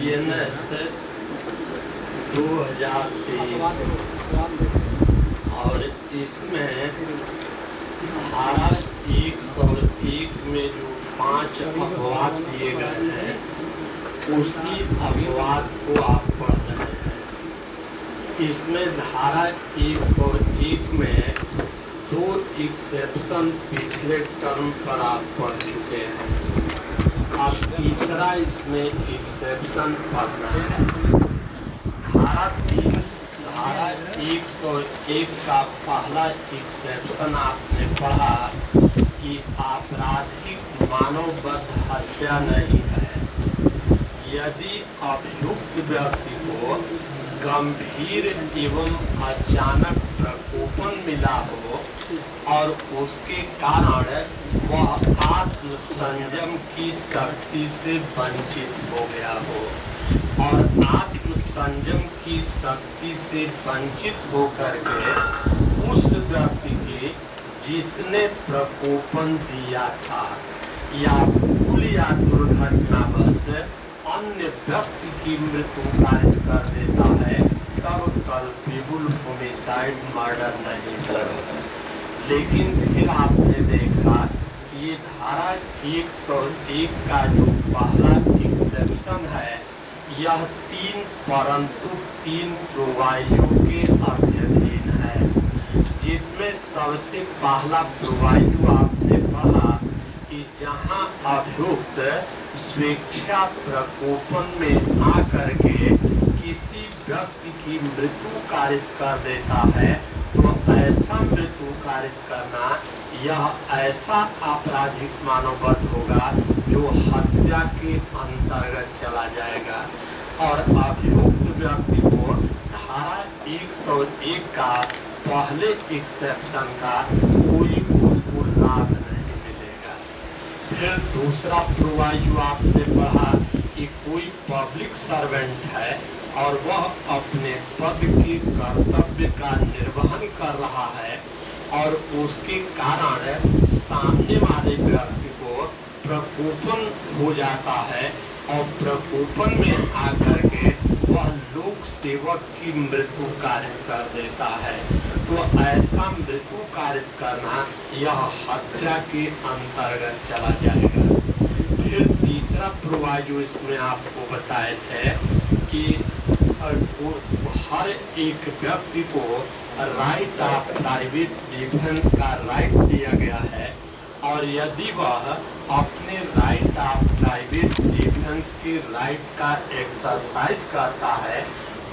BNS 2023 और इसमें धारा 101 में जो 5 अपवाद दिए गए हैं उसी अपवाद को आप पढ़ रहे हैं। इसमें धारा 101 में 2 एक्सेप्शन पिछले टर्म पर आप पढ़ चुके हैं। अब तीसरा इसमें एक्सेप्शन पढ़ना है। धारा 101 का पहला एक्सेप्शन आपने पढ़ा कि आपराधिक मानवबद्ध हत्या नहीं है यदि अभियुक्त व्यक्ति को गंभीर एवं अचानक प्रकोपन मिला हो और उसके कारण वह आत्मसंयम की शक्ति से वंचित हो गया हो और आत्मसंयम की शक्ति से वंचित होकर के उस व्यक्ति के जिसने प्रकोपन दिया था या भूल या दुर्घटनावश अन्य व्यक्ति की मृत्यु कारित कर देता है तब कल्पेबल होमिसाइड मर्डर नहीं करता। लेकिन फिर आपने देखा कि ये धारा 101 का जो पहला एक्सेप्शन है यह 3 प्रोवाइयो के अधीन है, जिसमें सबसे पहला प्रोवाइयो आपने पढ़ा कि जहां अभियुक्त स्वेच्छा प्रकोपन में आकर के किसी व्यक्ति की मृत्यु कारित कर देता है तो ऐसा मृत्यु कारित करना यह ऐसा आपराधिक मानवबद्ध होगा जो हत्या के अंतर्गत चला जाएगा और अभियुक्त व्यक्ति को धारा 101 का पहले एक्सेप्शन का कोई उसको लाभ नहीं मिलेगा। फिर दूसरा प्रोवाइयो आपने पढ़ा कि कोई पब्लिक सर्वेंट है और वह अपने पद के कर्तव्य का निर्वहन कर रहा है और उसके कारण सामने वाले व्यक्ति को प्रकोपन हो जाता है और प्रकोपन में आकर के वह लोक सेवक की मृत्यु कारित कर देता है तो ऐसा मृत्यु कारित करना यह हत्या के अंतर्गत चला जाएगा। फिर तीसरा प्रोवाइयो इसमें आपको बताए थे कि हर एक व्यक्ति को राइट ऑफ प्राइवेट डिफेंस का राइट दिया गया है और यदि वह अपने राइट ऑफ प्राइवेट डिफेंस के राइट का एक्सरसाइज करता है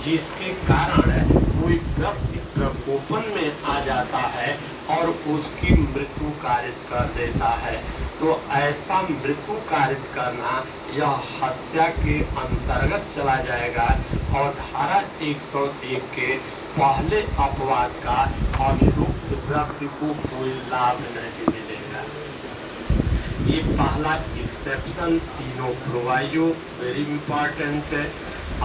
जिसके कारण कोई व्यक्ति प्रकोपन में आ जाता है और उसकी मृत्यु कारित कर देता है तो ऐसा मृत्यु कारित करना यह हत्या के अंतर्गत चला जाएगा और धारा 101 के पहले अपवाद का अभियुक्त व्यक्ति को कोई लाभ नहीं मिलेगा। ये पहला एक्सेप्शन तीनों प्रोवाइयो वेरी इंपॉर्टेंट है।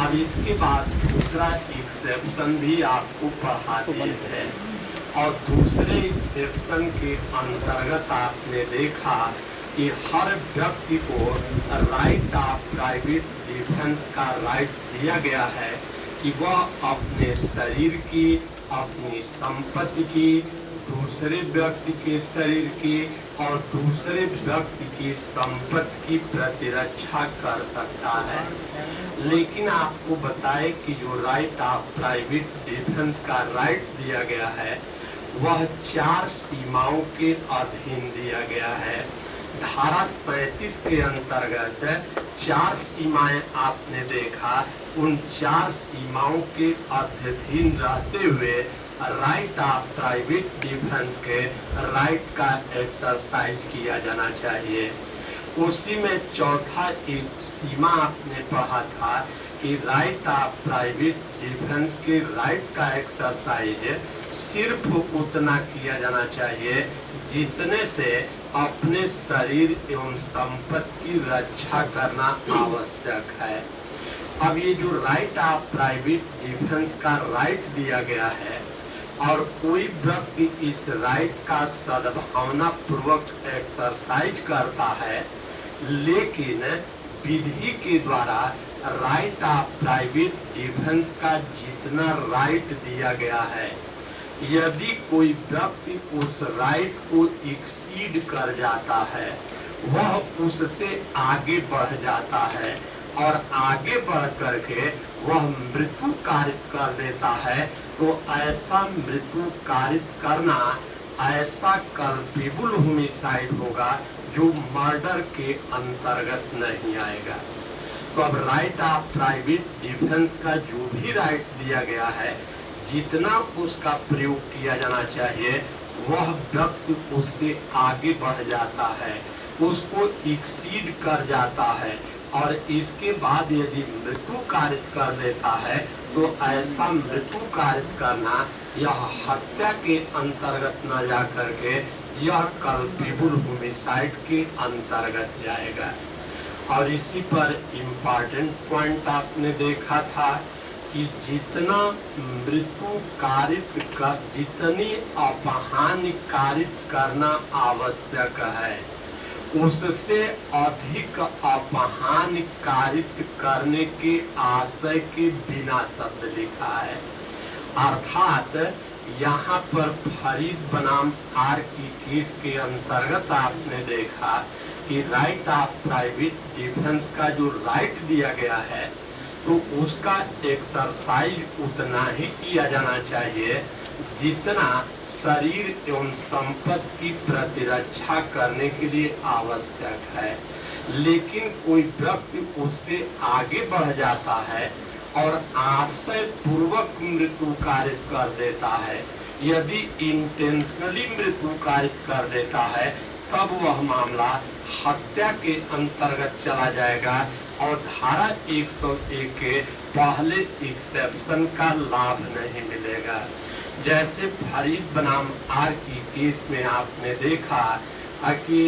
अब इसके बाद दूसरा एक्सेप्शन भी आपको पढ़ा दिए थे और दूसरे एक्सेप्शन के अंतर्गत आपने देखा कि हर व्यक्ति को राइट ऑफ प्राइवेट डिफेंस का राइट दिया गया है कि वह अपने शरीर की, अपनी संपत्ति की, दूसरे व्यक्ति के शरीर की और दूसरे व्यक्ति की संपत्ति की प्रतिरक्षा कर सकता है। लेकिन आपको बताए कि जो राइट ऑफ प्राइवेट डिफेंस का राइट दिया गया है वह 4 सीमाओं के अधीन दिया गया है। धारा 37 के अंतर्गत 4 सीमाएं आपने देखा, उन 4 सीमाओं के अधीन रहते हुए राइट ऑफ प्राइवेट डिफेंस के राइट का एक्सरसाइज किया जाना चाहिए। उसी में चौथा एक सीमा आपने पढ़ा था कि राइट ऑफ प्राइवेट डिफेंस के राइट का एक्सरसाइज सिर्फ उतना किया जाना चाहिए जितने से अपने शरीर एवं संपत्ति की रक्षा करना आवश्यक है। अब ये जो राइट ऑफ प्राइवेट डिफेंस का राइट दिया गया है और कोई व्यक्ति इस राइट का सद्भावना पूर्वक एक्सरसाइज करता है लेकिन विधि के द्वारा राइट ऑफ प्राइवेट डिफेंस का जितना राइट दिया गया है, यदि कोई व्यक्ति उस राइट को एक्सीड कर जाता है, वह उससे आगे बढ़ जाता है और आगे बढ़ करके वह मृत्यु कारित कर देता है, तो ऐसा मृत्यु कारित करना ऐसा कल्पेबल होमिसाइड होगा जो मर्डर के अंतर्गत नहीं आएगा। तो अब राइट ऑफ प्राइवेट डिफेंस का जो भी राइट दिया गया है, जितना उसका प्रयोग किया जाना चाहिए, वह व्यक्ति उससे आगे बढ़ जाता है, उसको एक्सीड कर जाता है और इसके बाद यदि मृत्यु कारित कर देता है, तो ऐसा मृत्यु कारित करना यह हत्या के अंतर्गत न जा करके यह कल्पेबल होमिसाइड के अंतर्गत जाएगा। और इसी पर इम्पोर्टेंट पॉइंट आपने देखा था कि जितना मृत्यु कारित कर, जितनी अपहानि कारित करना आवश्यक है, उससे अधिक अपहानि कारित करने के आशय के बिना शब्द लिखा है। अर्थात यहाँ पर फरीद बनाम आर की केस के अंतर्गत आपने देखा कि राइट ऑफ प्राइवेट डिफेंस का जो राइट दिया गया है, तो उसका एक्सरसाइज उतना ही किया जाना चाहिए जितना शरीर एवं संपत्ति की प्रतिरक्षा करने के लिए आवश्यक है। लेकिन कोई व्यक्ति उससे आगे बढ़ जाता है और आशय पूर्वक मृत्यु कारित कर देता है। यदि इंटेंशनली मृत्यु कारित कर देता है, तब वह मामला हत्या के अंतर्गत चला जाएगा और धारा 101 के पहले एक्सेप्शन का लाभ नहीं मिलेगा। जैसे फरीद बनाम आर की केस में आपने देखा कि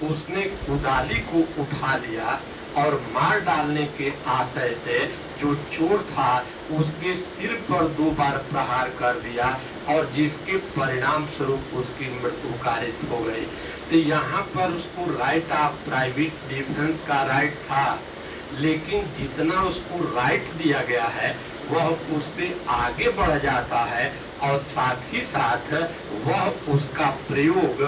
उसने कुदाली को उठा लिया और मार डालने के आशय से जो चोर था उसके सिर पर 2 बार प्रहार कर दिया और जिसके परिणाम स्वरूप उसकी मृत्यु कारित हो गई। तो यहाँ पर उसको राइट ऑफ प्राइवेट डिफेंस का राइट था, लेकिन जितना उसको राइट दिया गया है वह उससे आगे बढ़ जाता है और साथ ही साथ वह उसका प्रयोग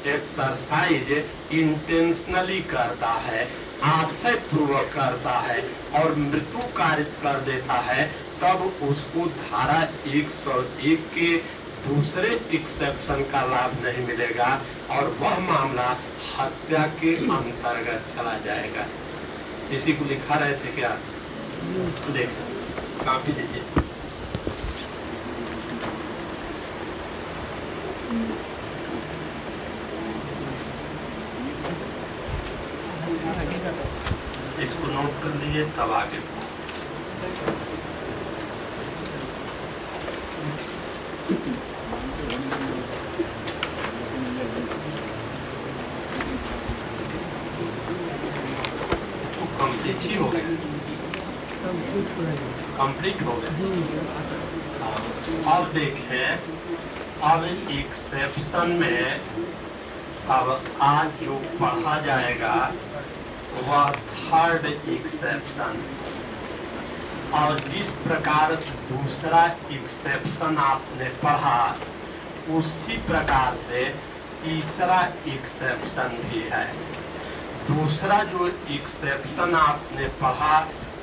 एक्सरसाइज इंटेंशनली करता है, आशय पूर्वक करता है और मृत्यु कारित कर देता है, तब उसको धारा 101 के दूसरे एक्सेप्शन का लाभ नहीं मिलेगा और वह मामला हत्या के अंतर्गत चला जाएगा। इसी को लिखा रहे थे क्या? देखो काफी दीजिए। इसको नोट कर लीजिए तब आगे कंप्लीट ही हो गया, कंप्लीट हो गया। अब देखें, अब एक्सेप्शन में अब आज जो पढ़ा जाएगा वह थर्ड एक्सेप्शन, और जिस प्रकार दूसरा एक्सेप्शन आपने पढ़ा उसी प्रकार से तीसरा एक्सेप्शन भी है। दूसरा जो एक्सेप्शन आपने पढ़ा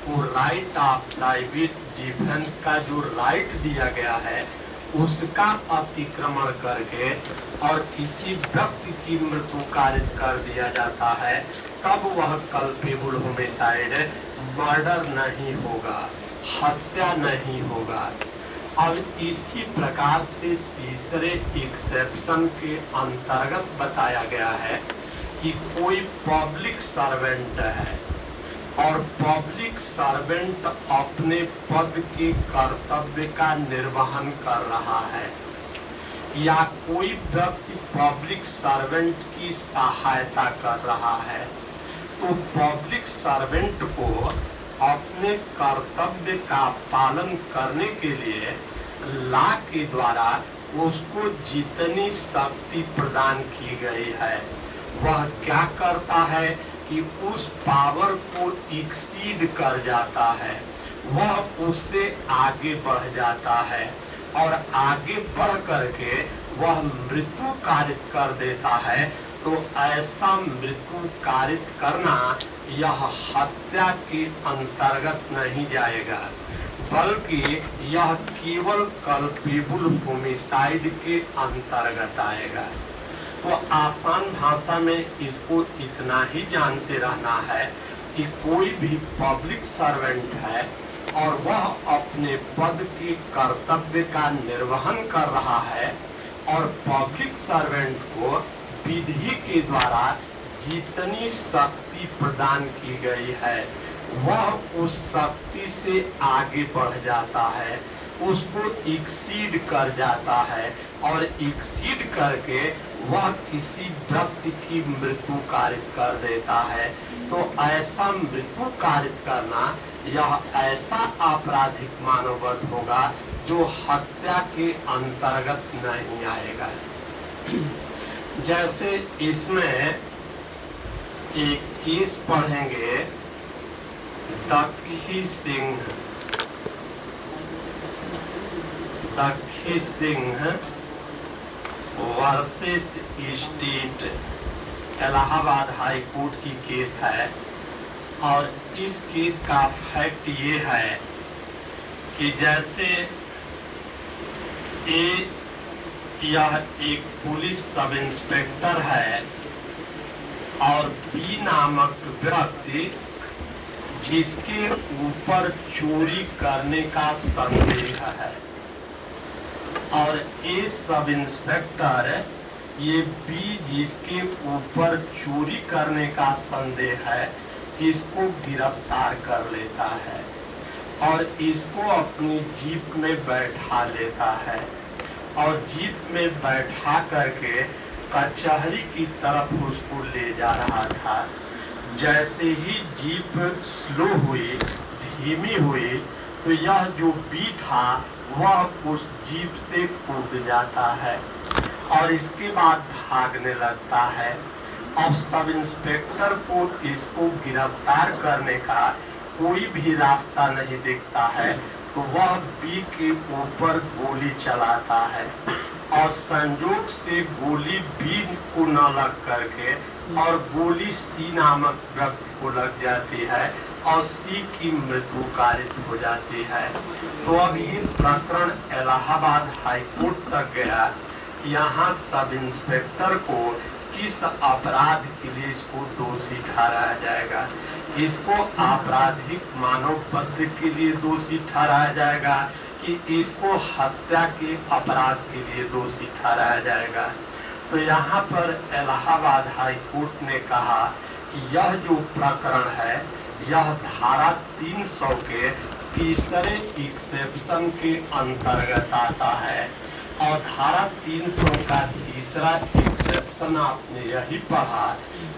वो राइट ऑफ प्राइवेट डिफेंस का जो राइट दिया गया है उसका अतिक्रमण करके और किसी व्यक्ति की मृत्यु कारित कर दिया जाता है, तब वह कल्पेबल होमिसाइड मर्डर नहीं होगा, हत्या नहीं होगा। अब इसी प्रकार से तीसरे एक्सेप्शन के अंतर्गत बताया गया है कि कोई पब्लिक सर्वेंट है और पब्लिक सर्वेंट अपने पद के कर्तव्य का निर्वहन कर रहा है, या कोई व्यक्ति पब्लिक सर्वेंट की सहायता कर रहा है, तो पब्लिक सर्वेंट को अपने कर्तव्य का पालन करने के लिए लॉ के द्वारा उसको जितनी शक्ति प्रदान की गई है वह क्या करता है कि उस पावर को एक्सीड कर जाता है, वह उससे आगे बढ़ जाता है और आगे बढ़ करके वह मृत्यु कारित कर देता है, तो ऐसा मृत्यु कारित करना यह हत्या के अंतर्गत नहीं जाएगा, बल्कि यह केवल कल्पेबल होमिसाइड के अंतर्गत आएगा। तो आसान भाषा में इसको इतना ही जानते रहना है कि कोई भी पब्लिक सर्वेंट है और वह अपने पद के कर्तव्य का निर्वहन कर रहा है और पब्लिक सर्वेंट को विधि के द्वारा जितनी शक्ति प्रदान की गई है वह उस शक्ति से आगे बढ़ जाता है, उसको एक्सीड कर जाता है और एक्सीड करके वह किसी व्यक्ति की मृत्यु कारित कर देता है। तो ऐसा मृत्यु कारित करना यह ऐसा आपराधिक मानववध होगा जो हत्या के अंतर्गत नहीं आएगा। जैसे इसमें एक केस पढ़ेंगे, दखी Singh versus state, Allahabad high court की केस है। और इस केस का फैक्ट ये है कि जैसे यह एक पुलिस सब इंस्पेक्टर है और बी नामक व्यक्ति जिसके ऊपर चोरी करने का संदेह है, और ए सब इंस्पेक्टर ये बी जिसके ऊपर चोरी करने का संदेह है इसको गिरफ्तार कर लेता है और इसको अपनी जीप में बैठा लेता है और जीप में बैठा करके कचहरी की तरफ उसको ले जा रहा था। जैसे ही जीप स्लो हुई, धीमी हुई, तो यह जो बी था वह उस जीप से कूद जाता है और इसके बाद भागने लगता है। अब सब इंस्पेक्टर को इसको गिरफ्तार करने का कोई भी रास्ता नहीं दिखता है, तो वह बी के ऊपर गोली चलाता है और संयोग से गोली बी को न लग करके और गोली सी नामक व्यक्ति को लग जाती है और सी की मृत्यु कारित हो जाती है। तो अब ये प्रकरण इलाहाबाद हाई कोर्ट तक गया। यहाँ सब इंस्पेक्टर को किस अपराध के लिए इसको दोषी ठहराया जाएगा? इसको आपराधिक मानव वध के लिए दोषी ठहराया जाएगा कि इसको हत्या के अपराध के लिए दोषी ठहराया जाएगा? तो यहाँ पर इलाहाबाद हाई कोर्ट ने कहा कि यह जो प्रकरण है यह धारा 300 के तीसरे एक्सेप्शन के अंतर्गत आता है और धारा 300 का तीसरा एक्सेप्शन आपने यही पढ़ा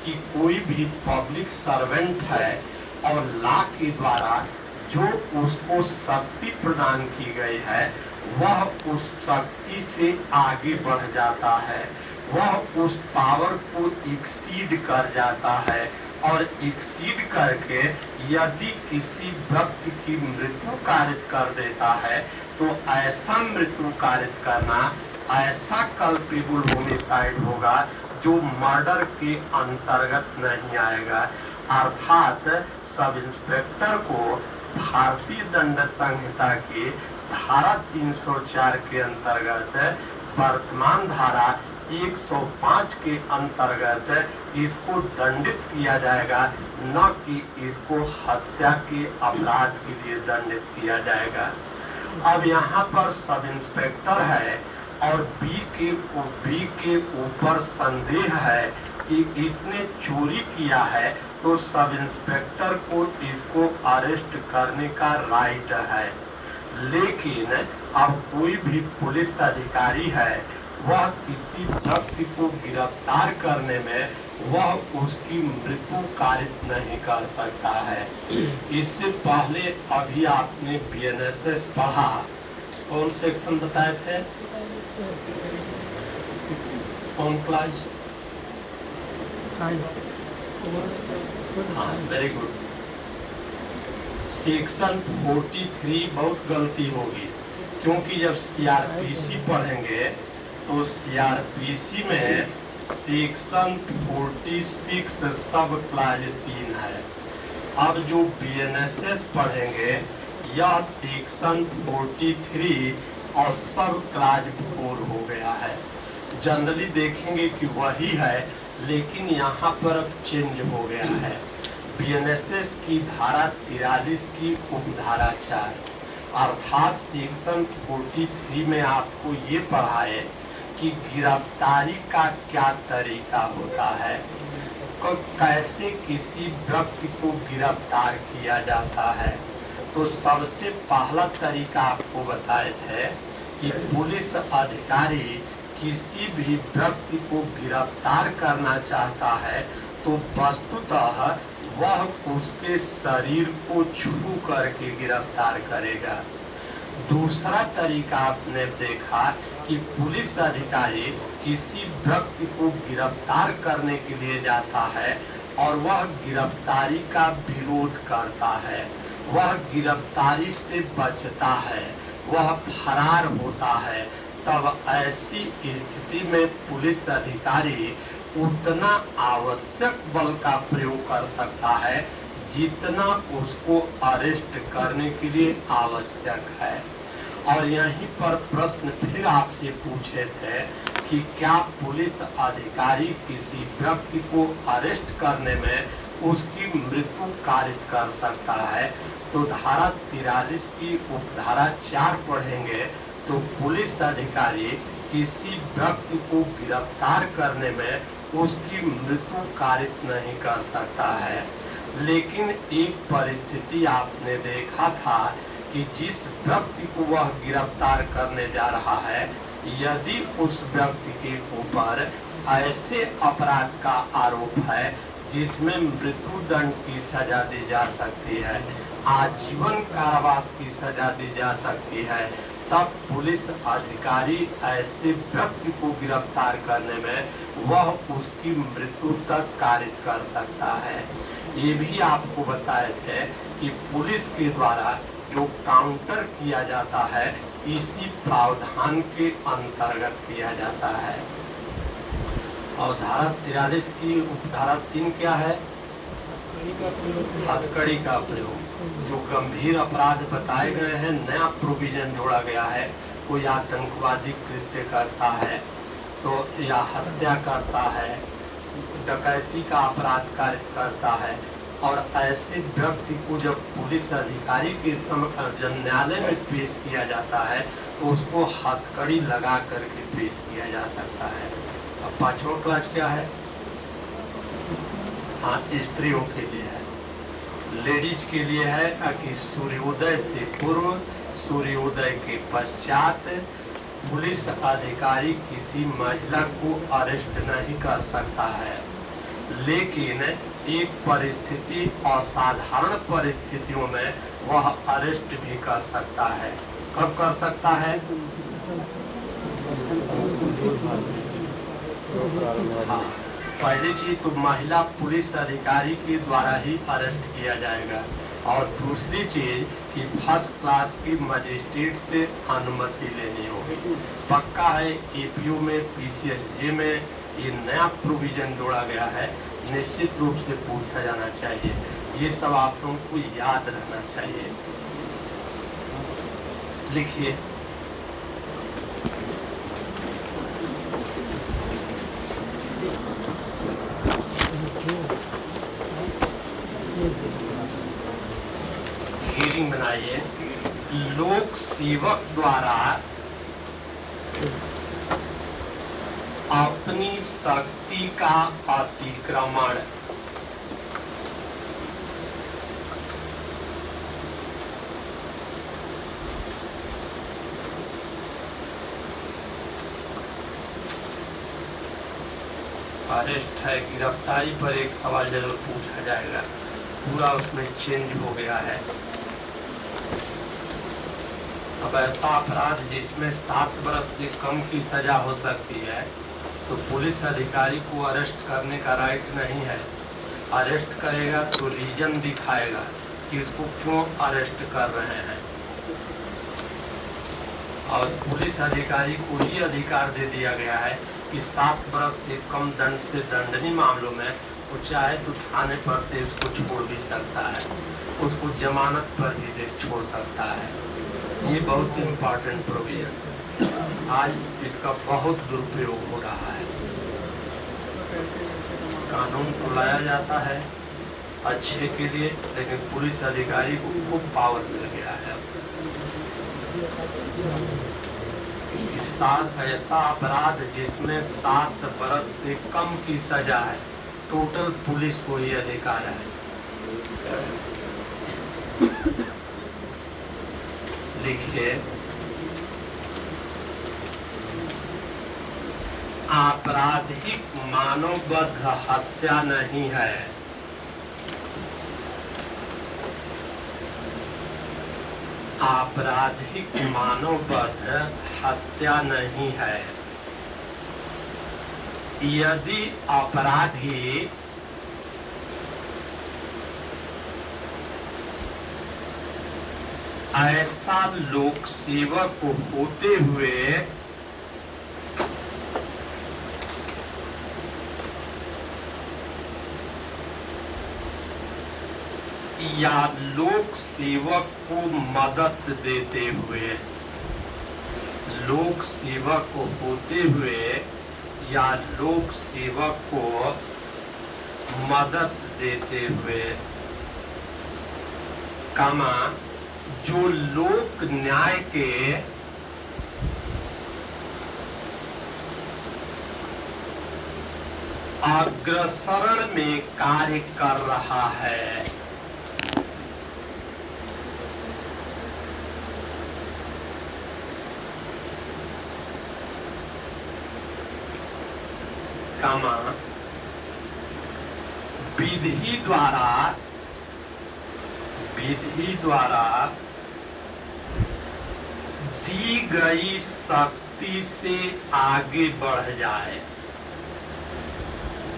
कि कोई भी पब्लिक सर्वेंट है और लॉ के द्वारा जो उसको शक्ति प्रदान की गई है वह उस शक्ति से आगे बढ़ जाता है, वह उस पावर को एक्सीड कर जाता है और एक्सीड करके यदि किसी व्यक्ति की मृत्यु कारित कर देता है तो ऐसा मृत्यु कारित करना ऐसा कल्पेबल होमिसाइड होगा जो मर्डर के अंतर्गत नहीं आएगा। अर्थात सब इंस्पेक्टर को भारतीय दंड संहिता की धारा 304 के अंतर्गत वर्तमान धारा 105 के अंतर्गत इसको दंडित किया जाएगा, न कि इसको हत्या के अपराध के लिए दंडित किया जाएगा। अब यहाँ पर सब इंस्पेक्टर है और बी के ऊपर संदेह है कि इसने चोरी किया है, तो सब इंस्पेक्टर को इसको अरेस्ट करने का राइट है। लेकिन अब कोई भी पुलिस अधिकारी है वह किसी व्यक्ति को गिरफ्तार करने में वह उसकी मृत्यु कारित नहीं कर सकता है। इससे पहले अभी आपने बीएनएसएस पढ़ा, कौन सेक्शन बताए थे? कौन क्लास? हाँ, वेरी गुड। सेक्शन 43 बहुत गलती होगी, क्योंकि जब सीआरपीसी पढ़ेंगे तो सीआरपीसी में सेक्शन 46 सब क्लास 3 है। अब जो बीएनएसएस पढ़ेंगे यह सेक्शन 43 और सब क्लास 4 हो गया है। जनरली देखेंगे कि वही है, लेकिन यहाँ पर अब चेंज हो गया है। बीएनएसएस की धारा 43 की उपधारा 4, अर्थात सेक्शन 43 में आपको ये पढ़ाए कि गिरफ्तारी का क्या तरीका होता है, कैसे किसी व्यक्ति को गिरफ्तार किया जाता है। तो सबसे पहला तरीका आपको बताए थे कि पुलिस अधिकारी किसी भी व्यक्ति को गिरफ्तार करना चाहता है तो वस्तुतः वह उसके शरीर को छू करके गिरफ्तार करेगा। दूसरा तरीका आपने देखा कि पुलिस अधिकारी किसी व्यक्ति को गिरफ्तार करने के लिए जाता है और वह गिरफ्तारी का विरोध करता है, वह गिरफ्तारी से बचता है, वह फरार होता है। तब ऐसी स्थिति में पुलिस अधिकारी उतना आवश्यक बल का प्रयोग कर सकता है जितना उसको अरेस्ट करने के लिए आवश्यक है। और यहीं पर प्रश्न फिर आपसे पूछे थे कि क्या पुलिस अधिकारी किसी व्यक्ति को अरेस्ट करने में उसकी मृत्यु कारित कर सकता है। तो धारा 43 की उपधारा 4 पढ़ेंगे तो पुलिस अधिकारी किसी व्यक्ति को गिरफ्तार करने में उसकी मृत्यु कारित नहीं कर सकता है। लेकिन एक परिस्थिति आपने देखा था कि जिस व्यक्ति को वह गिरफ्तार करने जा रहा है, यदि उस व्यक्ति के ऊपर ऐसे अपराध का आरोप है जिसमें मृत्यु दंड की सजा दी जा सकती है, आजीवन कारावास की सजा दी जा सकती है, तब पुलिस अधिकारी ऐसे व्यक्ति को गिरफ्तार करने में वह उसकी मृत्यु तक कारित कर सकता है। ये भी आपको बताए थे कि पुलिस के द्वारा जो काउंटर किया जाता है इसी प्रावधान के अंतर्गत किया जाता है। और धारा 43 की उपधारा 3 क्या है? हथकड़ी का प्रयोग। जो गंभीर अपराध बताए गए हैं, नया प्रोविजन जोड़ा गया है। कोई आतंकवादी कृत्य करता है तो या हत्या करता है, डकैती का अपराध कार्य करता है, और ऐसे व्यक्ति को जब पुलिस अधिकारी के न्यायालय में पेश किया जाता है तो उसको हथकड़ी लगा करके पेश किया जा सकता है। अब 5वां क्लास क्या है? हाँ, स्त्रियों के लिए है, लेडीज के लिए है कि सूर्योदय से पूर्व, सूर्योदय के पश्चात पुलिस अधिकारी किसी महिला को अरेस्ट नहीं कर सकता है। लेकिन एक परिस्थिति, असाधारण परिस्थितियों में वह अरेस्ट भी कर सकता है। कब कर सकता है? हाँ, पहली चीज तो महिला पुलिस अधिकारी के द्वारा ही अरेस्ट किया जाएगा, और दूसरी चीज कि फर्स्ट क्लास की मजिस्ट्रेट से अनुमति लेनी होगी। पक्का है एपीयू में, पीसीएसजे में ये नया प्रोविजन जोड़ा गया है, निश्चित रूप से पूछा जाना चाहिए। ये सब आप लोगों को याद रहना चाहिए। लिखिए, हेडिंग बनाइए, लोक सेवक द्वारा अपनी शक्ति का अतिक्रमण। अरेस्ट है, गिरफ्तारी पर एक सवाल जरूर पूछा जाएगा, पूरा उसमें चेंज हो गया है। अब ऐसा अपराध जिसमें 7 वर्ष से कम की सजा हो सकती है तो पुलिस अधिकारी को अरेस्ट करने का राइट नहीं है। अरेस्ट करेगा तो रीजन दिखाएगा कि इसको क्यों अरेस्ट कर रहे हैं। और पुलिस अधिकारी को ही अधिकार दे दिया गया है कि 7 वर्ष से कम दंड से दंडनीय मामलों में वो चाहे तो थाने पर से उसको छोड़ भी सकता है, उसको जमानत पर भी दे छोड़ सकता है। ये बहुत इम्पोर्टेंट प्रोविजन, आज इसका बहुत दुरुपयोग हो रहा है। कानून को लाया जाता है अच्छे के लिए, लेकिन पुलिस अधिकारी को खूब पावर मिल गया है। ऐसा अपराध जिसमें 7 वर्ष से कम की सजा है, टोटल पुलिस को ये अधिकार है। लिखिए, आपराधिक मानवबद्ध हत्या नहीं है। आपराधिक मानवबद्ध हत्या नहीं है। यदि अपराधी ऐसा लोक सेवक होते हुए या लोक सेवक को मदद देते हुए, लोक सेवक होते हुए या लोक सेवक को मदद देते हुए, कमा जो लोक न्याय के अग्रसरण में कार्य कर रहा है। कमा विधि द्वारा दी गई शक्ति से आगे बढ़ जाए।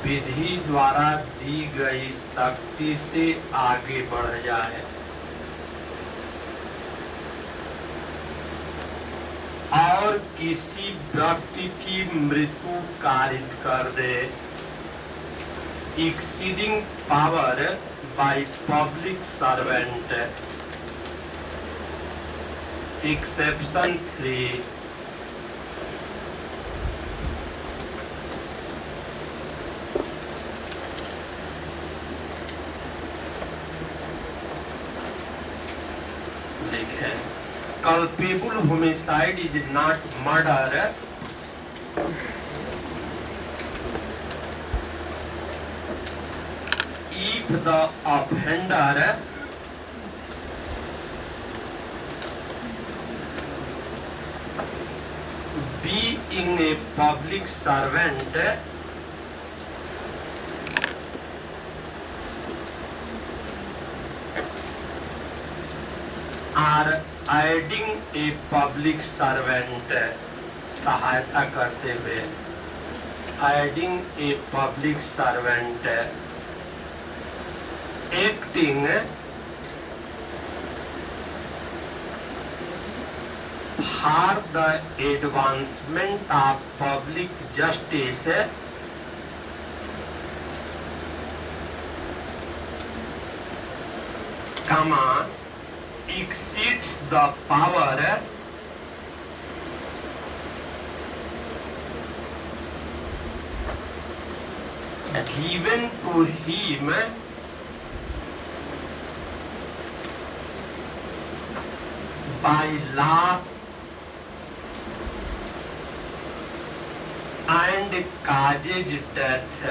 विधि द्वारा दी गई शक्ति से आगे बढ़ जाए और किसी व्यक्ति की मृत्यु कारित कर दे। Exceeding power by public servant, exception 3। Culpable homicide is not murder if the offender being a public servant are aiding a public servant, सहायता करते हुए, aiding a public servant, acting for the advancement of public justice comma exceeds the power given to him by law and causes death।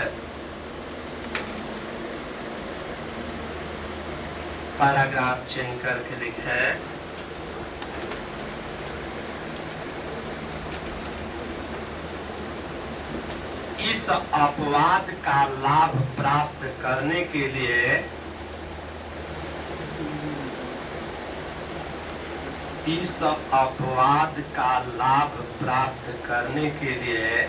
Paragraph change करके लिखे, इस अपवाद का लाभ प्राप्त करने के लिए इस अपवाद का लाभ प्राप्त करने के लिए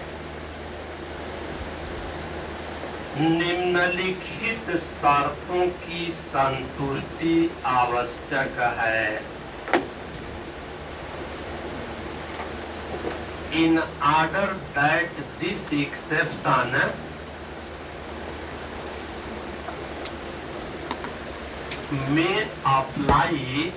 निम्नलिखित शर्तों की संतुष्टि आवश्यक है। In order that this exception may apply,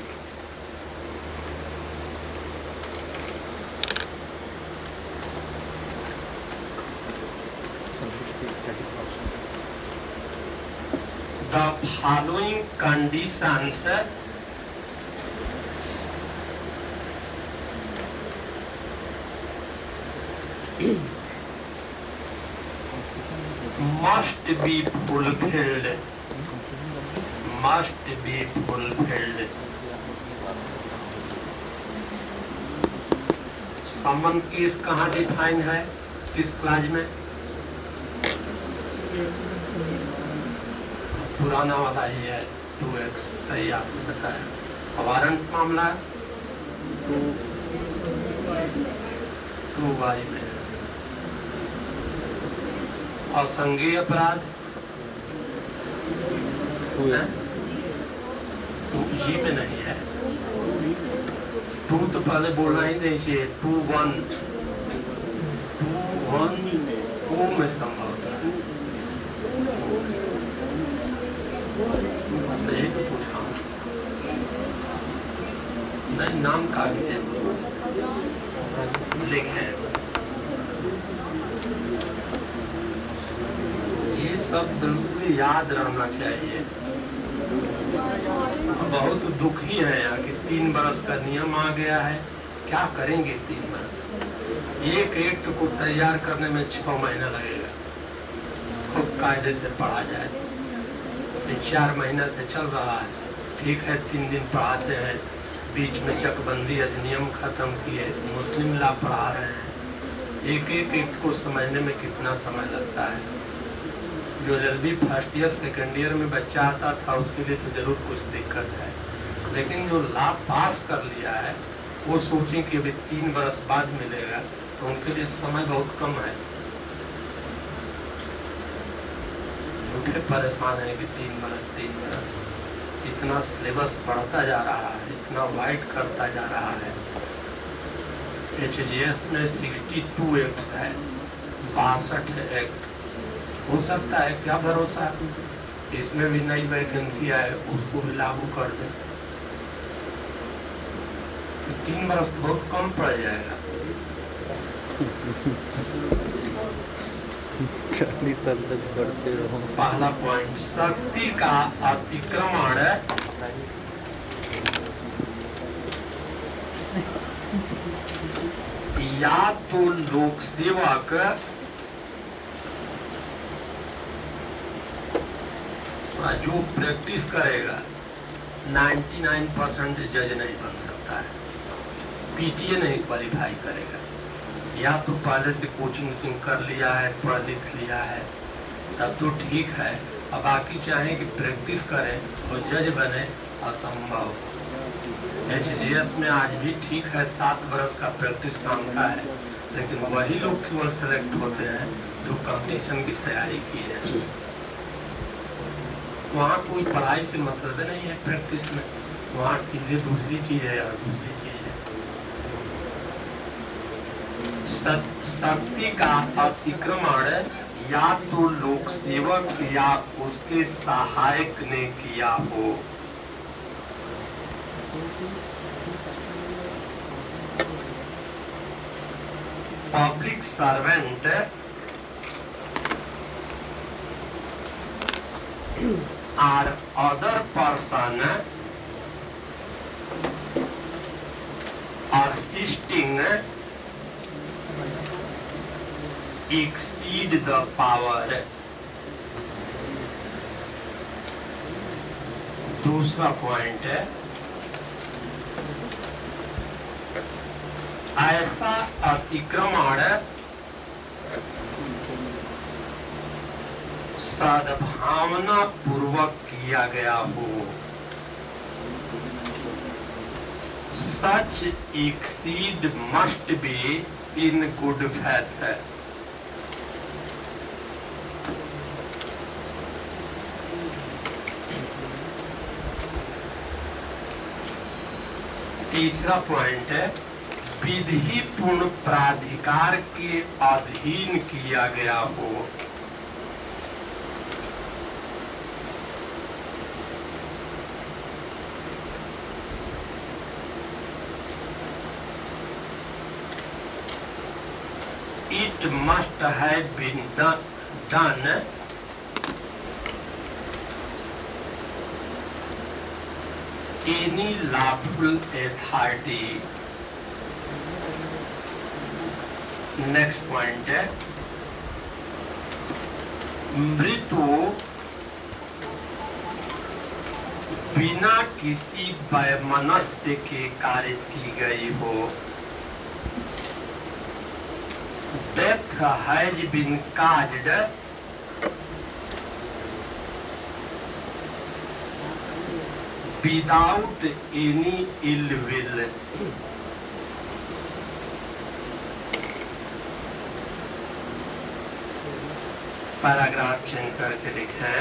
the following conditions must be fulfilled. Must be fulfilled. Summon case कहाँ डिफाइन है, किस क्लाज में? पुराना वाला ही है 2x, सही आपने बताया। अवारंट मामला 2y में। और संज्ञेय अपराध जी में नहीं है। 2 तो पहले बोलना ही नहीं चाहिए। 2-1 में संभव है। नहीं तो पूछा नहीं, नाम का लिखे। ये सब बिल्कुल याद रहना चाहिए। बहुत दुखी है यहाँ कि 3 बरस का नियम आ गया है। क्या करेंगे 3 बरस? एक एक्ट को तैयार करने में 6 महीना लगेगा। खूब कायदे से पढ़ा जाए। 4 महीना से चल रहा है। ठीक है, 3 दिन पढ़ाते हैं, बीच में चकबंदी अधिनियम खत्म किए, मुस्लिम लॉ पढ़ा रहे हैं। एक एक्ट को समझने में कितना समय लगता है। जो जल्दी फर्स्ट ईयर सेकेंड ईयर में बच्चा आता था उसके लिए तो जरूर कुछ दिक्कत है, लेकिन जो लॉ पास कर लिया है वो सोचें कि अभी 3 बरस बाद मिलेगा, तो उनके लिए समय बहुत कम है। उनके परेशान है कि 3 बरस इतना सिलेबस बढ़ता जा रहा है, इतना वाइड करता जा रहा है। HGS में 62 एक्ट्स है, 62 एक्ट। हो सकता है, क्या भरोसा, इसमें भी नई वैकेंसी आए उसको भी लागू कर दे। 3 बरस बहुत कम पड़ जाएगा। 40 साल तक पढ़ते रहो। पहला पॉइंट, शक्ति का अतिक्रमण या तो लोक सेवक जो प्रैक्टिस करेगा 99% जज नहीं बन सकता है, पीटीए नहीं क्वालिफाई करेगा। या तो पहले से कोचिंग कर लिया है, पढ़ लिख लिया है, तब तो ठीक है। अब बाकी चाहे कि प्रैक्टिस करें और जज बने, असंभव। HGS में आज भी ठीक है 7 बरस का प्रैक्टिस मांगता है, लेकिन वही लोग केवल सेलेक्ट होते हैं जो कंपटीशन की तैयारी की है। वहाँ कोई पढ़ाई से मतलब नहीं है प्रैक्टिस में, वहाँ सीधे दूसरी चीज है, यहाँ दूसरी चीज है। शक्ति का अतिक्रमण या तो लोक सेवक या उसके सहायक ने किया हो। Public servant or other person assisting exceed the power। दूसरा पॉइंट है, ऐसा अतिक्रमण सद्भावना पूर्वक किया गया हो। Such exceed must be in good faith। तीसरा पॉइंट है, विधि पूर्ण प्राधिकार के अधीन किया गया हो। It must have been done any lawful authority. Next point है, मृत्यु बिना किसी वैमनस्य के कारित की गई हो। Death has been caused without any ill will. Paragraph change करके लिखें,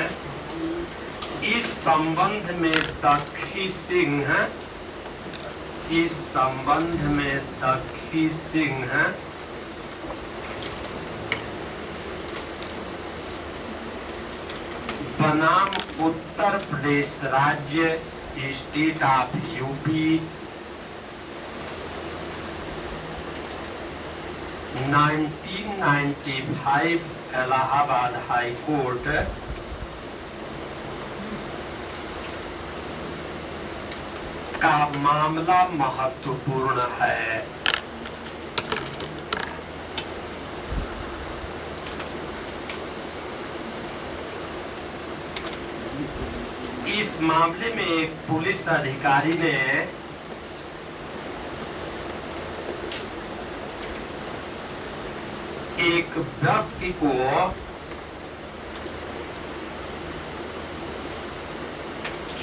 इस संबंध में दखी सिंह, इस संबंध में दखी सिंह बनाम उत्तर प्रदेश राज्य state of UP 1995 Allahabad high court का मामला महत्वपूर्ण है। इस मामले में एक पुलिस अधिकारी ने एक व्यक्ति को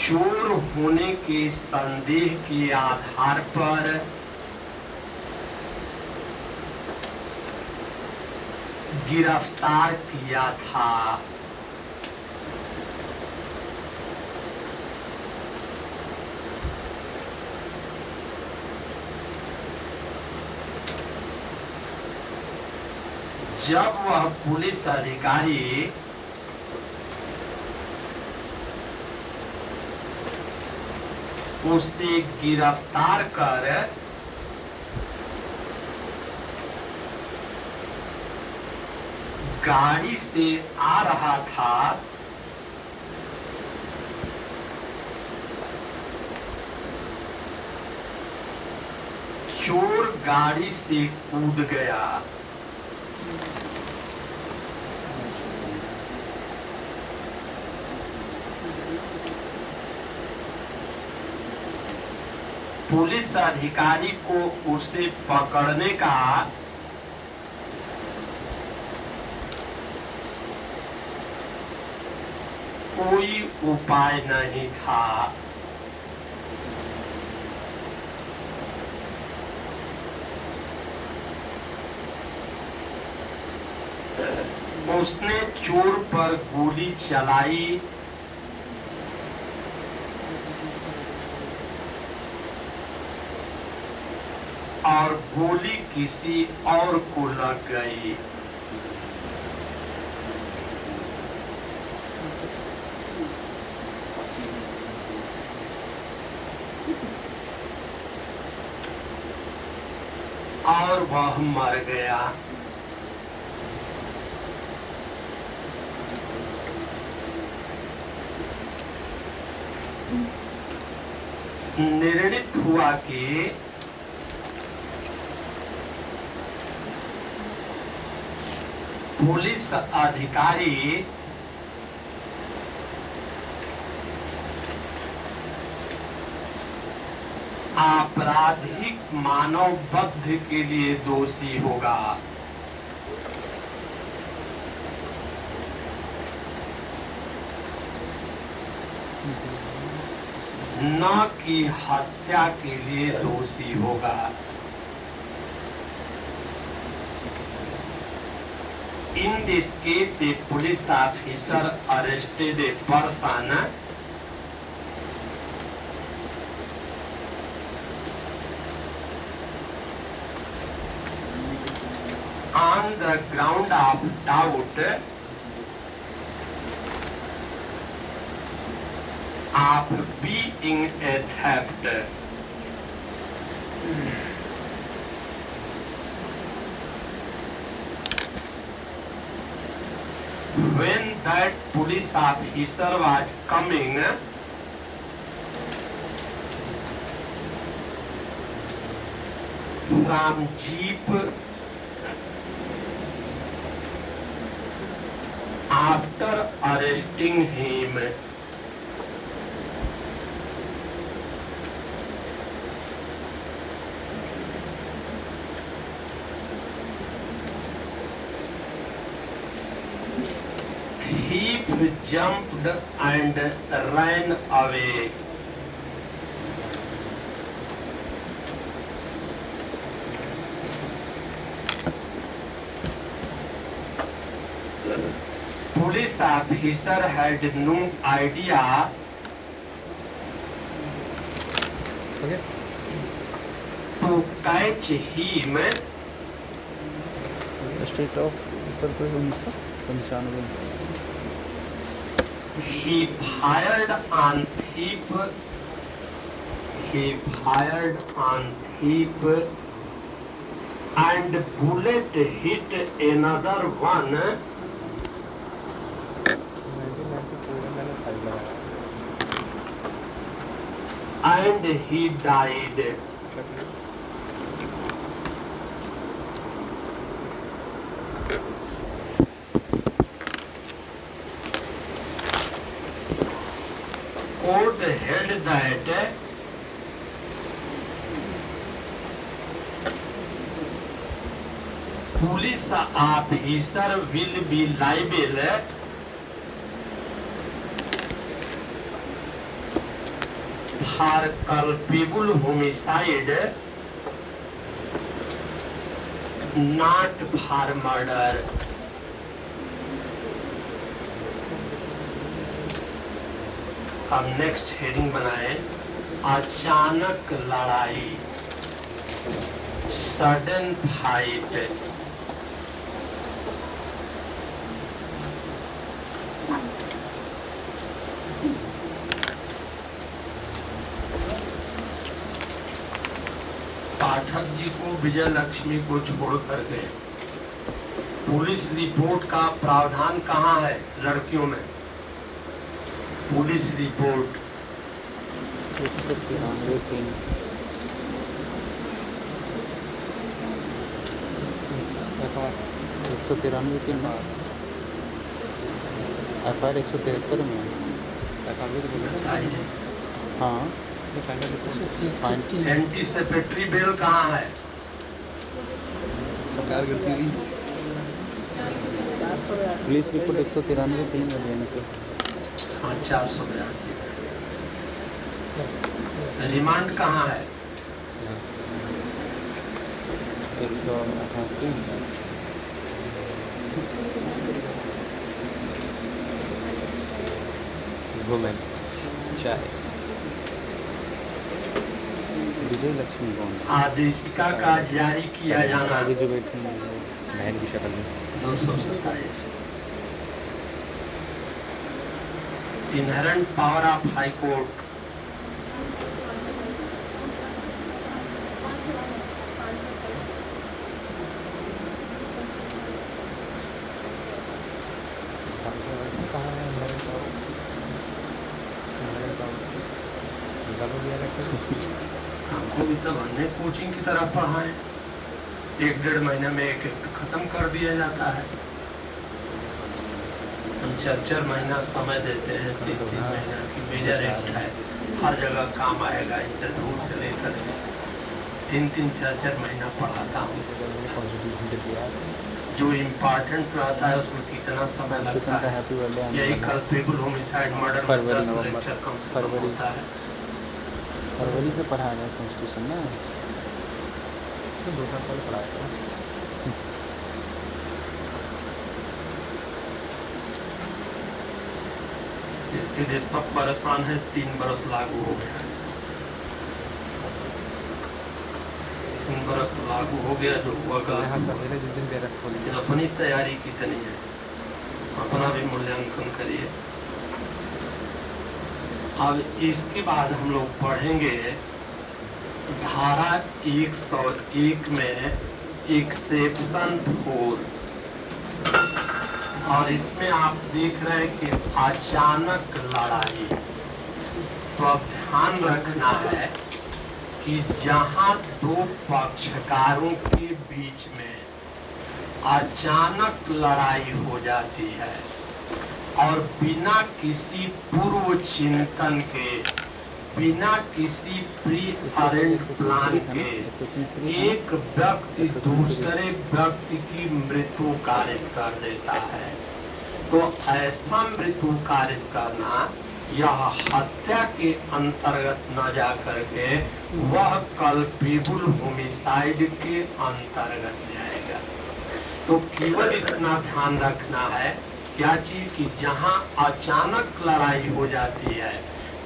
चोर होने के संदेह के आधार पर गिरफ्तार किया था। जब वह पुलिस अधिकारी उसे गिरफ्तार कर गाड़ी से आ रहा था, चोर गाड़ी से कूद गया। पुलिस अधिकारी को उसे पकड़ने का कोई उपाय नहीं था। उसने चोर पर गोली चलाई और गोली किसी और को लग गई। और वह मर गया। निर्णित हुआ कि पुलिस अधिकारी आपराधिक मानववध के लिए दोषी होगा। न कि हत्या के लिए दोषी होगा। In this case, a police officer arrested a person on the ground of doubt of being a theft. When that police officer was coming, from jeep after arresting him, thief jumped and ran away. Police officer had no idea Okay. to catch him. State of Uttar Pradesh 1995. He fired on thief. He fired on thief, and bullet hit another one, 1994 में मैंने file लगाया. and he died. Court held that police officer will be liable for culpable homicide, not for murder. अब next heading बनाए, अचानक लड़ाई, sudden fight. Pathak ji को विजय लक्ष्मी को छोड़ कर गए. पुलिस रिपोर्ट का प्रावधान कहाँ है लड़कियों में? पुलिस रिपोर्ट 193 193 FIR 173 में. बताइए. हाँ. एंटी सेक्रेटरी बिल कहाँ है? सरकार करती है. पुलिस रिपोर्ट 193 वाली एनएसएस. हाँ, 482. रिमांड कहाँ है? 188. वुमेन चाय. विजय लक्ष्मी कौन? आदेशिका का जारी किया जाना. आगे जो बैठी है बहन की शक्ल में. 227. Inherent power of high court. हमको भी तब हमने कोचिंग की तरफ पढ़ाएं. 1-1.5 महीने में एक खत्म कर दिया जाता है. हम 4-4 महीना समय देते हैं. 3-3 महीना की मेजर रेट है. हर जगह काम आएगा. इंटरव्यू से लेकर 3-3, 4-4 महीना पढ़ाता हूँ. जो इम्पोर्टेंट रहता है उसमें कितना समय लगता है. यही कल्पेबल होमिसाइड मर्डर में 10 लेक्चर कम से कम होता है. फरवरी से पढ़ाया गया कॉन्स्टिट्यूशन ना. तो 2 साल पहले पढ़ाया था. इसके लिए सब परेशान है. 3 बरस लागू हो गया है. 3 बरस तो लागू हो गया, जो हुआ यहाँ गलत का मेरे जिस दिन दे रखो लेकिन अपनी तैयारी कितनी है, अपना भी मूल्यांकन करिए। अब इसके बाद हम लोग पढ़ेंगे धारा 101 में एक्सेप्शन 4, और इसमें आप देख रहे हैं कि अचानक लड़ाई। तो अब ध्यान रखना है कि जहां दो पक्षकारों के बीच में अचानक लड़ाई हो जाती है और बिना किसी पूर्व चिंतन के, बिना किसी प्री अरेंज प्लान के एक व्यक्ति दूसरे व्यक्ति की मृत्यु कारित कर देता है, तो ऐसा मृत्यु कारित करना यह हत्या के अंतर्गत न जा करके वह कल्पेबल होमिसाइड के अंतर्गत जाएगा। तो केवल इतना ध्यान रखना है क्या चीज कि जहां अचानक लड़ाई हो जाती है,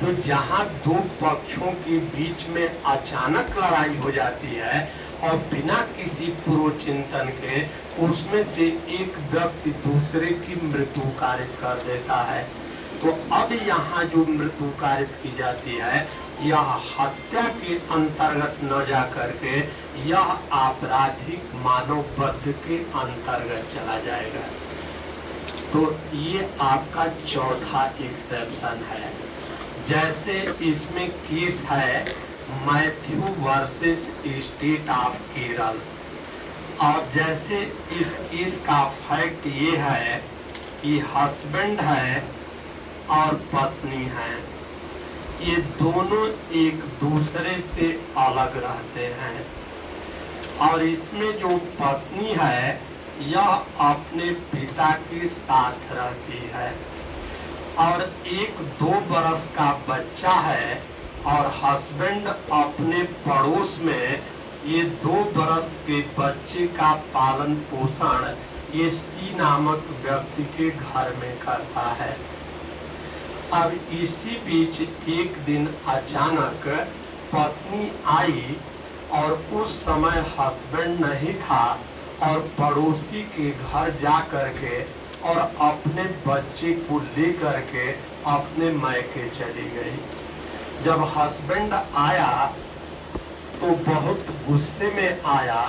तो जहां दो पक्षों के बीच में अचानक लड़ाई हो जाती है और बिना किसी पूर्व चिंतन के उसमें से एक व्यक्ति दूसरे की मृत्यु कारित कर देता है, तो अब यहाँ जो मृत्यु कारित की जाती है यह हत्या के अंतर्गत न जा करके यह आपराधिक मानव वध के अंतर्गत चला जाएगा। तो ये आपका चौथा एक्सेप्शन है। जैसे इसमें केस है Matthew versus state of Kerala, और जैसे इस केस का फैक्ट ये है कि हस्बैंड है और पत्नी है, ये दोनों एक दूसरे से अलग रहते हैं, और इसमें जो पत्नी है यह अपने पिता के साथ रहती है, और 1-2 बरस का बच्चा है, और हस्बैंड अपने पड़ोस में ये 2 बरस के बच्चे का पालन पोषण ये सी नामक व्यक्ति के घर में करता है। अब इसी बीच एक दिन अचानक पत्नी आई और उस समय हस्बैंड नहीं था, और पड़ोसी के घर जा करके और अपने बच्चे को लेकर के अपने मायके चली गई। जब हस्बैंड आया तो बहुत गुस्से में आया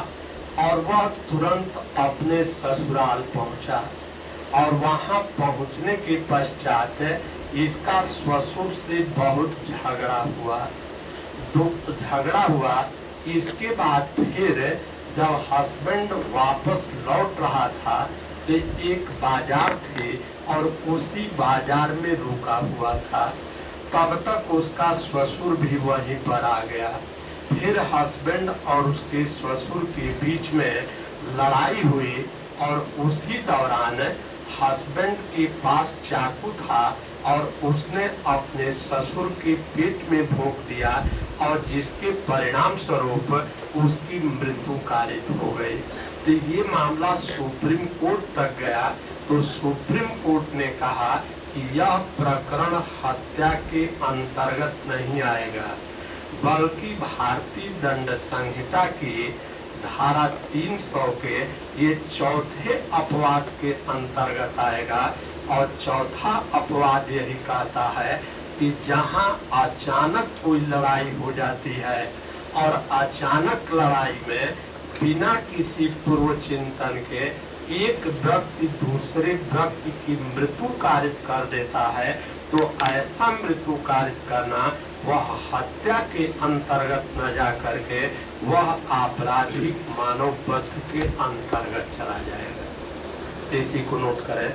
और वह तुरंत अपने ससुराल पहुंचा, और वहां पहुंचने के पश्चात इसका ससुर से बहुत झगड़ा हुआ। इसके बाद फिर जब हस्बैंड वापस लौट रहा था तो एक बाजार थे और उसी बाजार में रुका हुआ था, तब तक उसका ससुर भी वहीं पर आ गया। फिर हस्बैंड और उसके ससुर के बीच में लड़ाई हुई, और उसी दौरान हस्बैंड के पास चाकू था और उसने अपने ससुर के पेट में भोंक दिया, और जिसके परिणाम स्वरूप उसकी मृत्यु कारित हो गई। तो ये मामला सुप्रीम कोर्ट तक गया, तो सुप्रीम कोर्ट ने कहा कि यह प्रकरण हत्या के अंतर्गत नहीं आएगा, बल्कि भारतीय दंड संहिता की धारा 300 के ये चौथे अपवाद के अंतर्गत आएगा। और चौथा अपवाद यही कहता है कि जहां अचानक कोई लड़ाई हो जाती है और अचानक लड़ाई में बिना किसी पूर्व चिंतन के एक व्यक्ति दूसरे व्यक्ति की मृत्यु कारित कर देता है, तो ऐसा मृत्यु कारित करना वह हत्या के अंतर्गत न जा करके वह आपराधिक मानव वध के अंतर्गत चला जाएगा। इसी को नोट करें।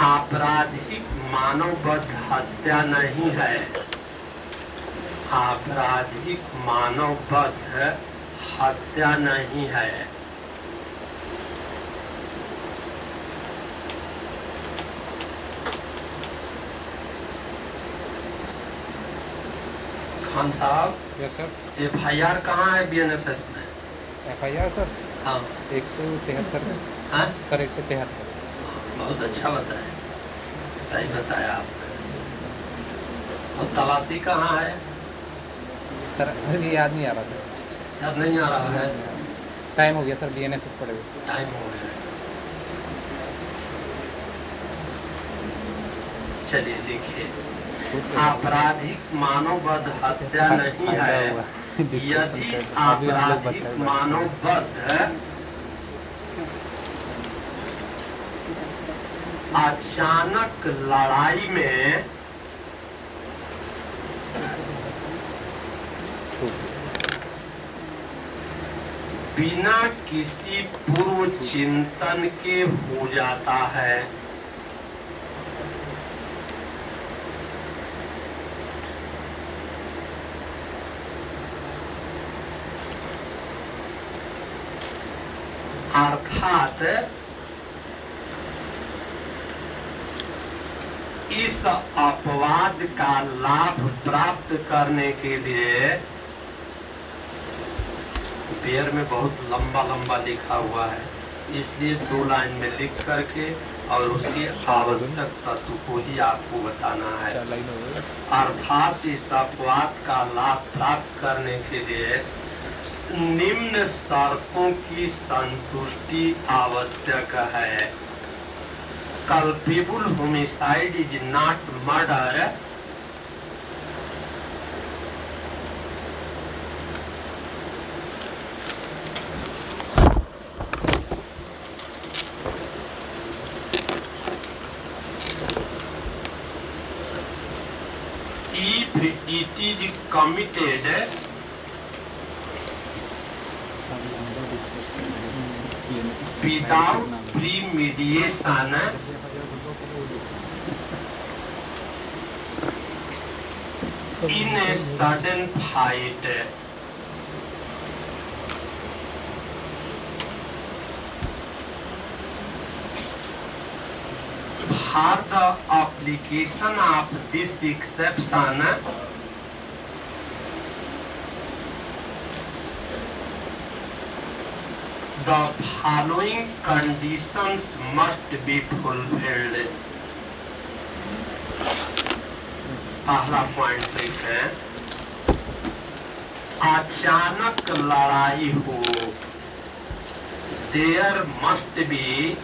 आपराधिक मानव वध हत्या नहीं है, आपराधिक मानव वध हत्या नहीं है। खान साहब, यस सर। FIR कहाँ है BNSS में? FIR सर हाँ 173 हाँ, सर 173। बहुत अच्छा बताया, सही बताया आपने। और तलाशी कहाँ है? सर अभी याद नहीं आ रहा सर। याद नहीं आ रहा है? टाइम हो गया सर, BNSS पड़ेगा। टाइम हो गया। चलिए लिखिए, आपराधिक मानववध हत्या नहीं है यदि आपराधिक मानववध अचानक लड़ाई में बिना किसी पूर्व चिंतन के हो जाता है। अर्थात इस अपवाद का लाभ प्राप्त करने के लिए, पेयर में बहुत लंबा लंबा लिखा हुआ है, इसलिए 2 लाइन में लिख करके और उसकी आवश्यक तत्व को ही आपको बताना है। अर्थात इस अपवाद का लाभ प्राप्त करने के लिए निम्न शर्तों की संतुष्टि आवश्यक है। Culpable homicide is not murder. If it is committed without premeditation, in a sudden fight, for the application of this exception, the following conditions must be fulfilled. पहला पॉइंट देखें, अचानक लड़ाई हो, there must be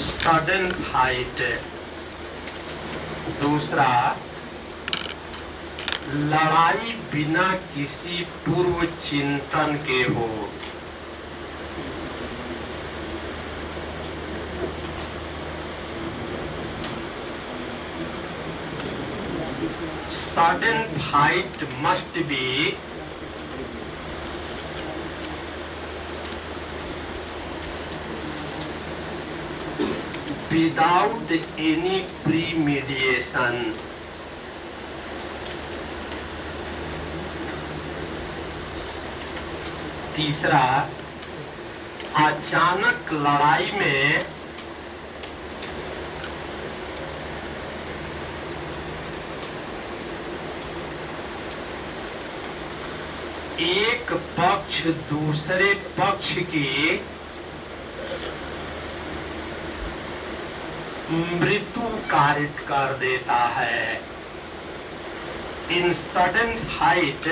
sudden fight. दूसरा, लड़ाई बिना किसी पूर्व चिंतन के हो। Sudden fight must be without any premeditation. तीसरा, अचानक लड़ाई में एक पक्ष दूसरे पक्ष की मृत्यु कारित कर देता है। इन sudden fight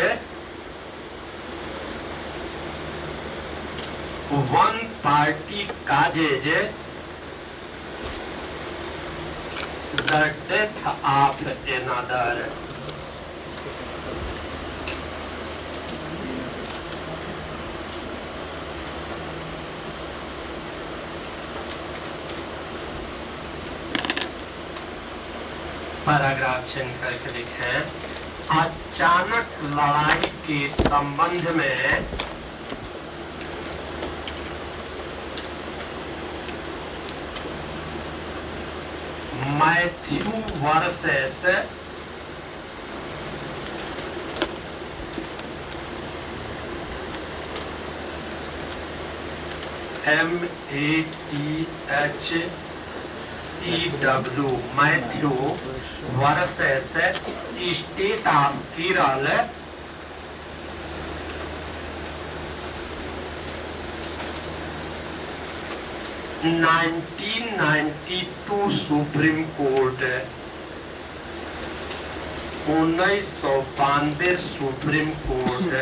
one party causes the death of another. Paragraph change करके देखें, अचानक लड़ाई के संबंध में Matthew versus MATHEW Matthew versus state of Kerala 1992 supreme court 1992 supreme court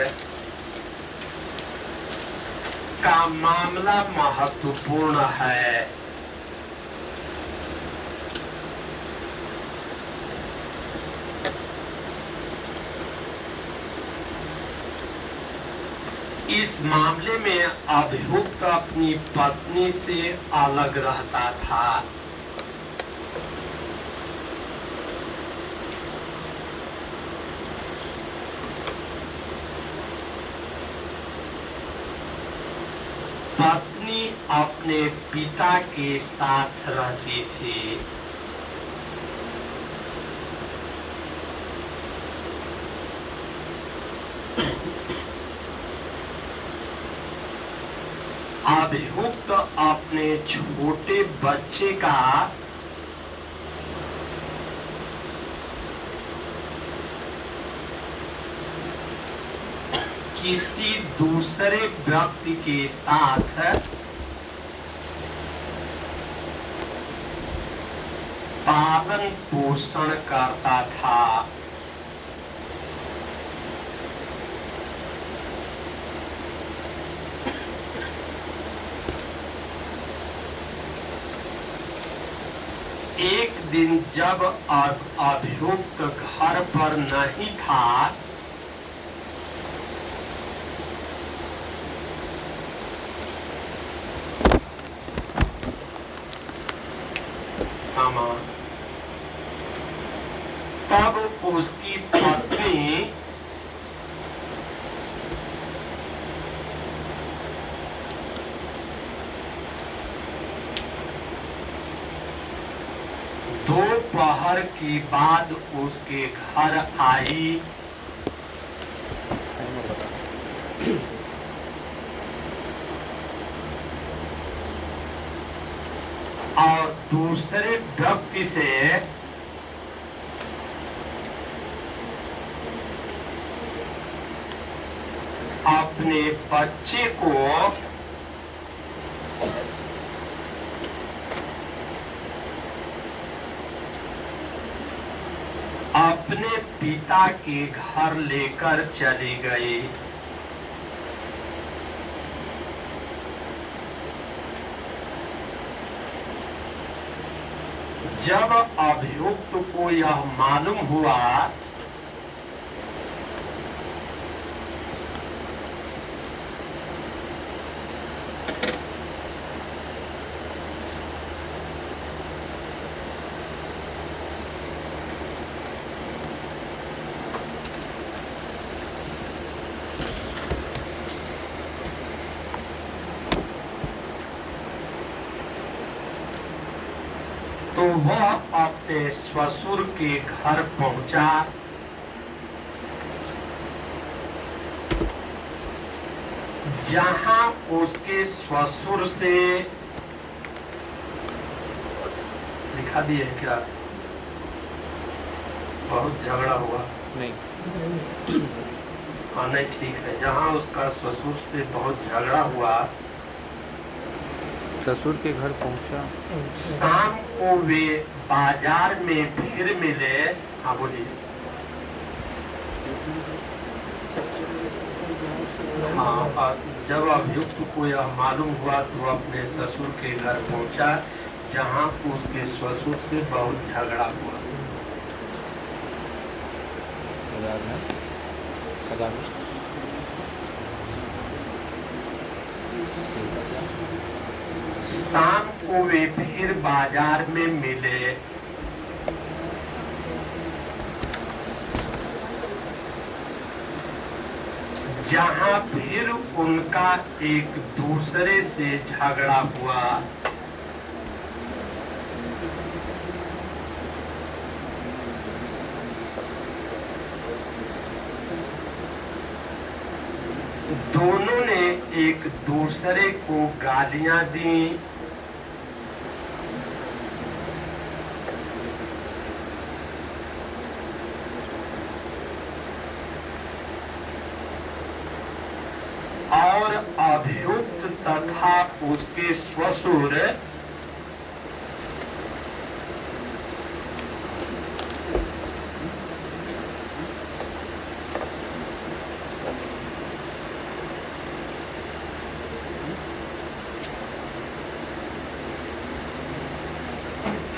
का मामला महत्वपूर्ण है। इस मामले में अभियुक्त अपनी पत्नी से अलग रहता था। पत्नी अपने पिता के साथ रहती थी। अभियुक्त अपने छोटे बच्चे का किसी दूसरे व्यक्ति के साथ पालन पोषण करता था। एक दिन जब अभियुक्त घर पर नहीं था, तब उसकी पत्नी दोपहर के बाद उसके घर आई और दूसरे व्यक्ति से अपने बच्चे को अपने पिता के घर लेकर चली गई। जब अभियुक्त को यह मालूम हुआ तो वह अपने ससुर के घर पहुंचा। जहां उसके ससुर से लिखा दिए क्या बहुत झगड़ा हुआ? नहीं। हाँ नहीं ठीक है। जहां उसका ससुर से बहुत झगड़ा हुआ, ससुर के घर पहुंचा। शाम को वे बाजार में फिर मिले। हाँ बोलिए। हाँ, जब अभियुक्त को यह मालूम हुआ तो अपने ससुर के घर पहुंचा, जहां उसके ससुर से बहुत झगड़ा हुआ। शाम को वे फिर बाजार में मिले। जहां फिर उनका एक दूसरे से झगड़ा हुआ। दोनों ने एक दूसरे को गालियां दी। और अभियुक्त तथा उसके ससुर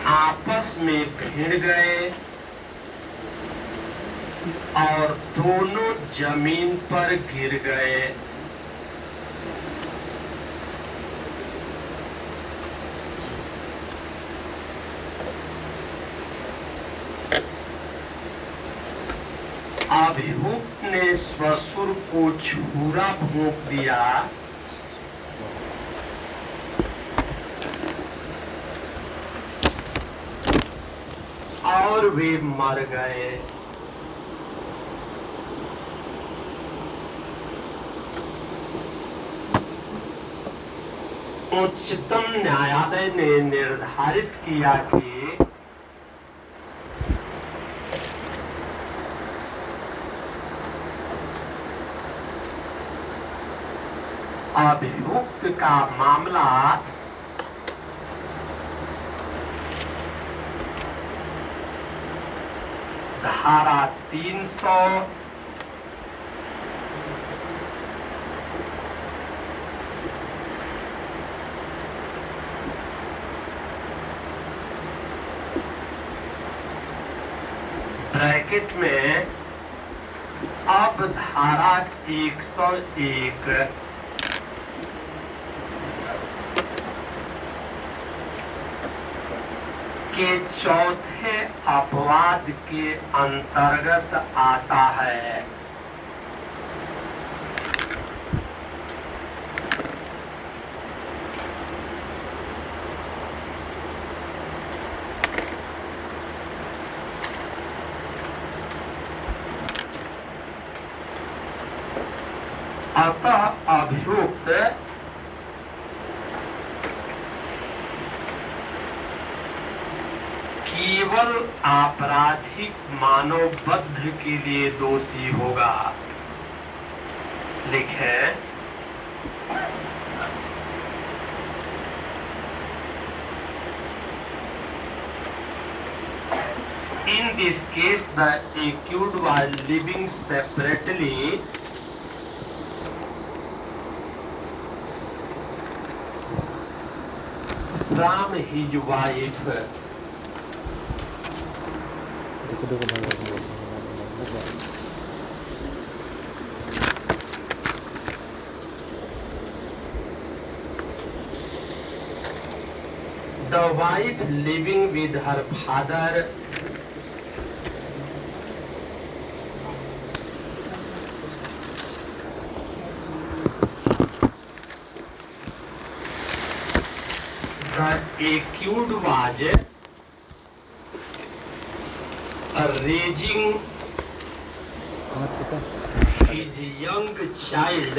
आपस में भिड़ गए और दोनों जमीन पर गिर गए। अभियुक्त ने ससुर को छुरा भोंक दिया और वे मर गए। उच्चतम न्यायालय ने निर्धारित किया कि अभियुक्त का मामला धारा 300 ब्रैकेट में अब धारा 101 के चौथे अपवाद के अंतर्गत आता है। अतः अभियुक्त केवल आपराधिक मानवबद्ध के लिए दोषी होगा। लिखें, in this case the accused was living separately from his wife. The wife living with her father the accused was raising his young child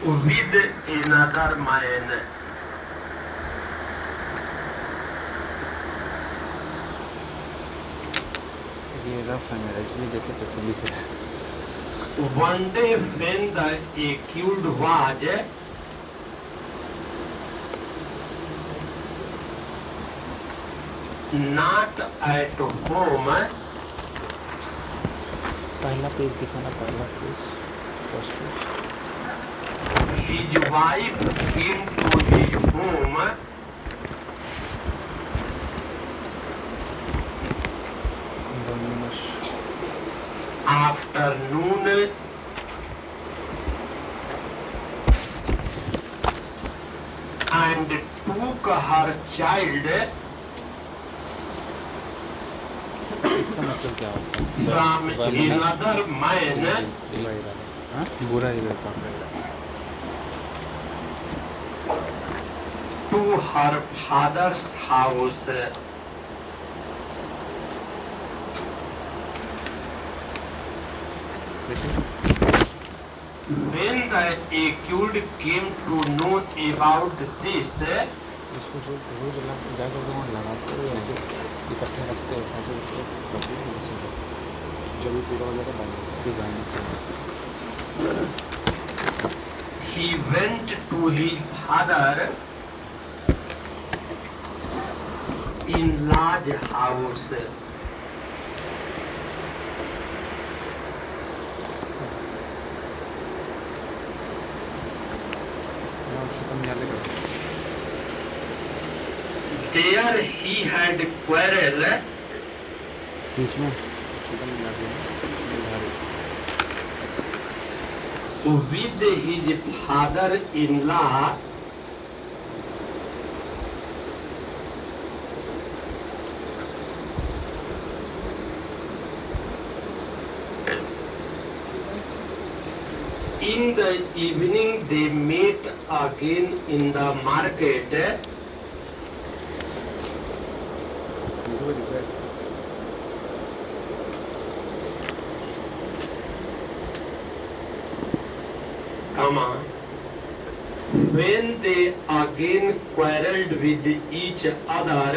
with another man. ये रफ है मेरा, इसलिए जैसे तैसे लिख रहा है। One day when the accused was not at home, पहला पेज दिखाना, पहला page, first page. his wife came to his home after noon and took her child इसका मतलब क्या होता है? from another man बुरा ही रहता है to her father's house. the accused came to know about this, इसको जो रोज जाकर वहाँ लगाते हो या जो इकट्ठे रखते हो ऐसे उसको कभी नहीं जब भी पूरा हो जाता है फिर जाना he went to his father in large house. There he had quarrel बीच में चिकन मिला दिया with his father-in-law in the evening. They met again in the market. When they again quarreled with each other,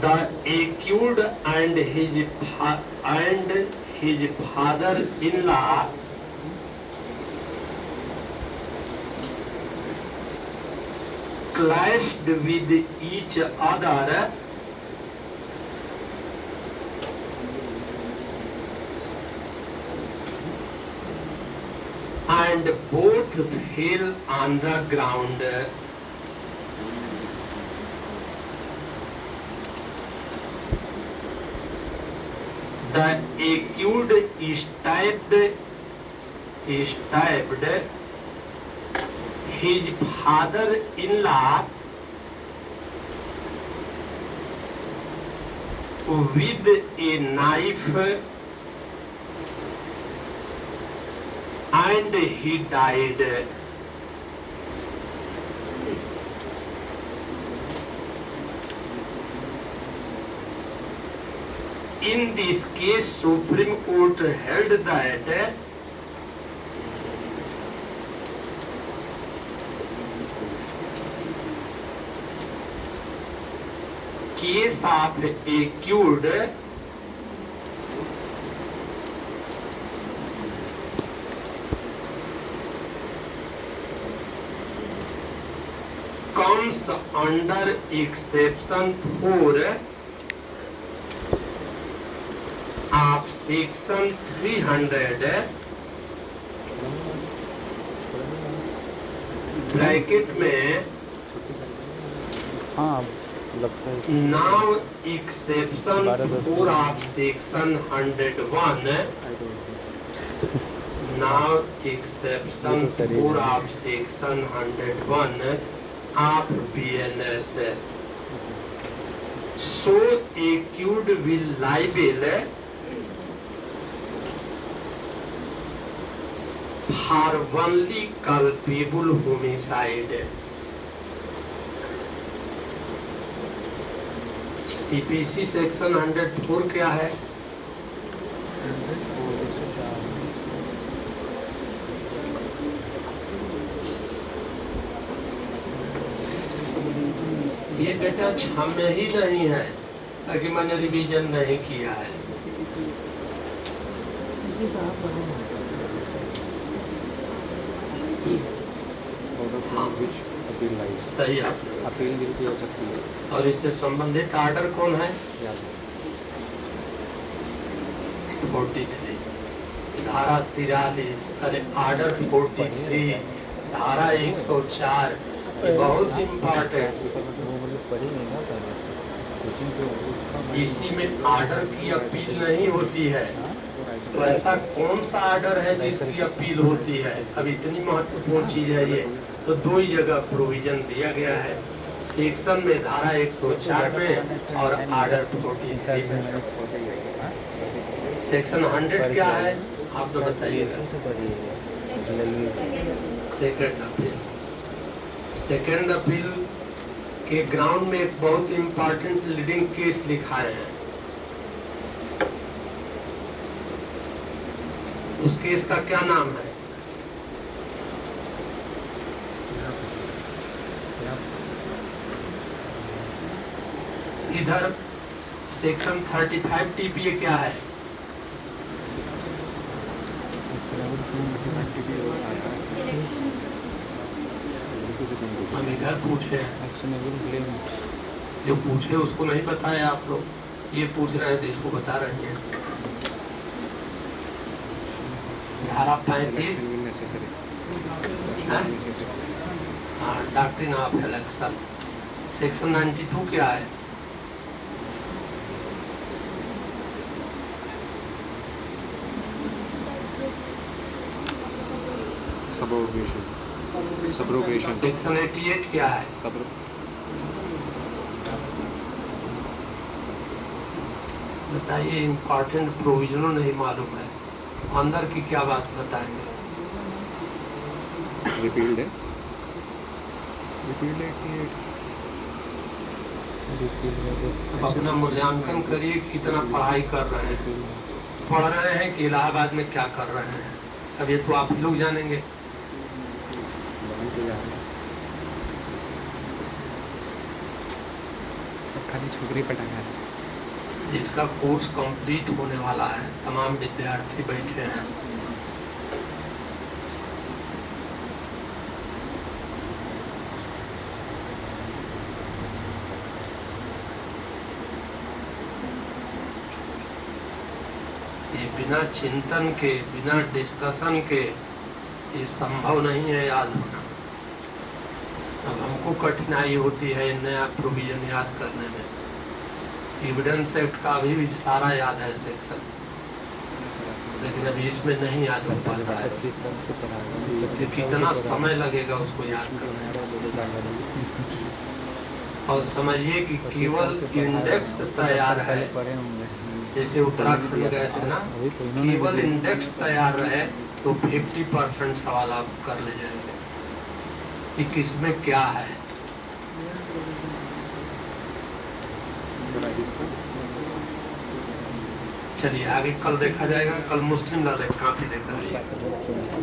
the accused and his father-in-law clashed with each other, and both fell on the ground. The accused stabbed his father-in-law with a knife, and he died. In this case, Supreme Court held that case of accused comes under exception 4 of section 300 bracket में हाँ लगता है now exception 4 of section 101 now exception 4 of section 101 of BNS. So accused will liable for only culpable homicide. CPC section 104 क्या है? ये बेटा छामे ही नहीं है ताकि मैंने रिवीजन नहीं किया है। सही आपने अपील गिनती हो सकती है। और इससे संबंधित आर्डर कौन है? 43 धारा 43 अरे आर्डर 43 धारा 104 ये बहुत इम्पोर्टेंट। इसी में आर्डर की अपील नहीं होती है, तो ऐसा कौन सा आर्डर है जिसकी अपील होती है? अब इतनी महत्वपूर्ण चीज है ये, तो दो ही जगह प्रोविजन दिया गया है, सेक्शन में धारा 104 में और आर्डर 43 में। सेक्शन 100 क्या है आप तो बताइएगा। सेकंड अपील कि ग्राउंड में एक बहुत इंपॉर्टेंट लीडिंग केस लिखाए हैं। उस केस का क्या नाम है? इधर सेक्शन 35 टीपीए क्या है? हम इधर पूछे, जो पूछे उसको नहीं बताया आप लोग, ये पूछ रहे हैं तो इसको बता रहे हैं। धारा 35 डॉक्ट्रिन ऑफ इलेक्शन। सेक्शन 92 क्या है? सब्रोगेशन। सेक्शन 88 क्या है? बताइए, इम्पोर्टेंट प्रोविजनों नहीं मालूम है, अंदर की क्या बात बताएंगे? रिपील्ड है। अब अपना मूल्यांकन करिए, कितना पढ़ाई कर रहे हैं, पढ़ रहे हैं कि इलाहाबाद में क्या कर रहे हैं। अब ये तो आप ही लोग जानेंगे। सब खाली छोकरी पटाखा है। जिसका कोर्स कंप्लीट होने वाला है, तमाम विद्यार्थी बैठे हैं। ये बिना चिंतन के, बिना डिस्कशन के ये संभव नहीं है याद होना। अब हमको कठिनाई होती है नया प्रोविजन याद करने में। एविडेंस एक्ट का अभी भी सारा याद है सेक्शन, लेकिन अभी इसमें नहीं याद हो पाता है। कितना समय लगेगा उसको याद करने में। और समझिए कि केवल इंडेक्स तैयार है, जैसे उत्तराखंड गए थे ना, केवल इंडेक्स तैयार रहे तो 50% सवाल आप कर ले जाएंगे कि किसमें क्या है। चलिए आगे कल देखा जाएगा। कल मुस्लिम लॉ काफी देखा जाएगा।